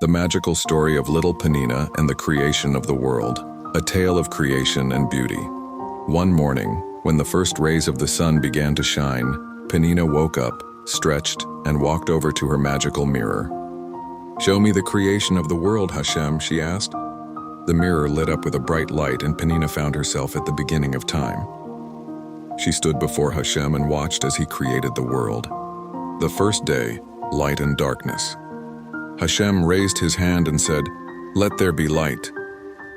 The magical story of little Penina and the creation of the world, a tale of creation and beauty. One morning, when the first rays of the sun began to shine, Penina woke up, stretched, and walked over to her magical mirror. "Show me the creation of the world, Hashem," she asked. The mirror lit up with a bright light, and Penina found herself at the beginning of time. She stood before Hashem and watched as he created the world. The first day, light and darkness. Hashem raised his hand and said, "Let there be light."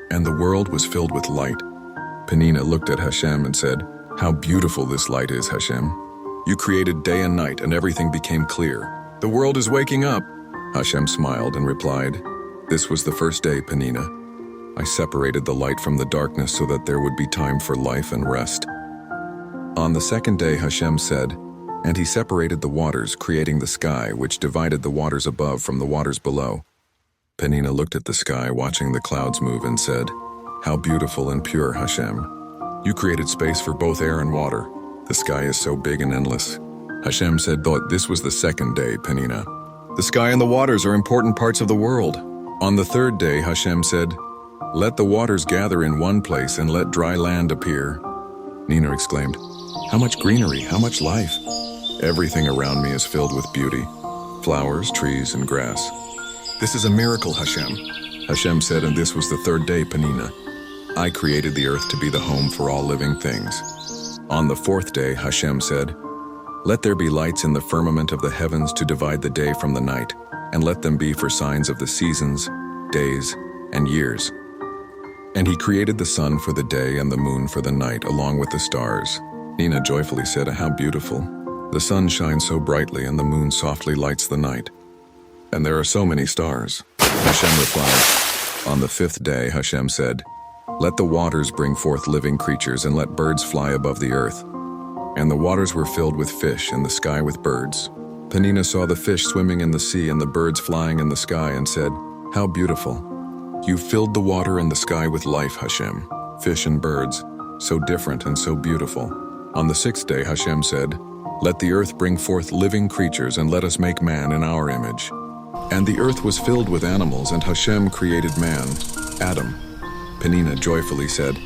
And the world was filled with light. Penina looked at Hashem and said, "How beautiful this light is, Hashem. You created day and night and everything became clear. The world is waking up." Hashem smiled and replied, "This was the first day, Penina. I separated the light from the darkness so that there would be time for life and rest." On the second day, Hashem said, "And he separated the waters, creating the sky, which divided the waters above from the waters below." Penina looked at the sky, watching the clouds move, and said, "How beautiful and pure, Hashem. You created space for both air and water. The sky is so big and endless." Hashem said, "But this was the second day, Penina. The sky and the waters are important parts of the world." On the third day, Hashem said, "Let the waters gather in one place and let dry land appear." Nina exclaimed, "How much greenery, how much life. Everything around me is filled with beauty, flowers, trees, and grass." "This is a miracle, Hashem." Hashem said, "And this was the third day, Penina. I created the earth to be the home for all living things." On the fourth day, Hashem said, "Let there be lights in the firmament of the heavens to divide the day from the night, and let them be for signs of the seasons, days, and years." And he created the sun for the day and the moon for the night, along with the stars. Nina joyfully said, "How beautiful. The sun shines so brightly and the moon softly lights the night. And there are so many stars." Hashem replied. On the fifth day, Hashem said, "Let the waters bring forth living creatures and let birds fly above the earth." And the waters were filled with fish and the sky with birds. Penina saw the fish swimming in the sea and the birds flying in the sky and said, "How beautiful. You filled the water and the sky with life, Hashem. Fish and birds, so different and so beautiful." On the sixth day, Hashem said, "Let the earth bring forth living creatures and let us make man in our image." And the earth was filled with animals, and Hashem created man, Adam. Penina joyfully said,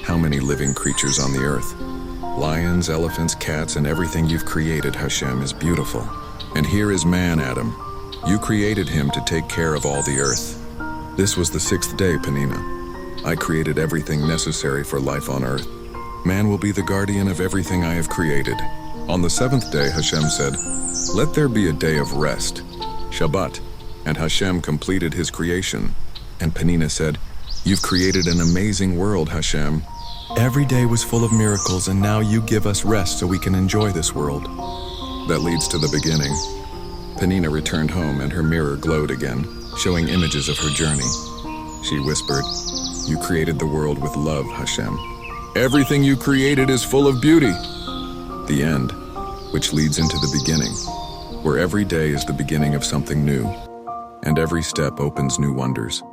"How many living creatures on the earth? Lions, elephants, cats, and everything you've created, Hashem, is beautiful. And here is man, Adam. You created him to take care of all the earth." This was the sixth day, Penina. I created everything necessary for life on earth. Man will be the guardian of everything I have created. On the seventh day, Hashem said, "Let there be a day of rest, Shabbat." And Hashem completed his creation. And Penina said, "You've created an amazing world, Hashem. Every day was full of miracles, and now you give us rest so we can enjoy this world." That leads to the beginning. Penina returned home and her mirror glowed again, showing images of her journey. She whispered, "You created the world with love, Hashem. Everything you created is full of beauty." The end, which leads into the beginning, where every day is the beginning of something new, and every step opens new wonders.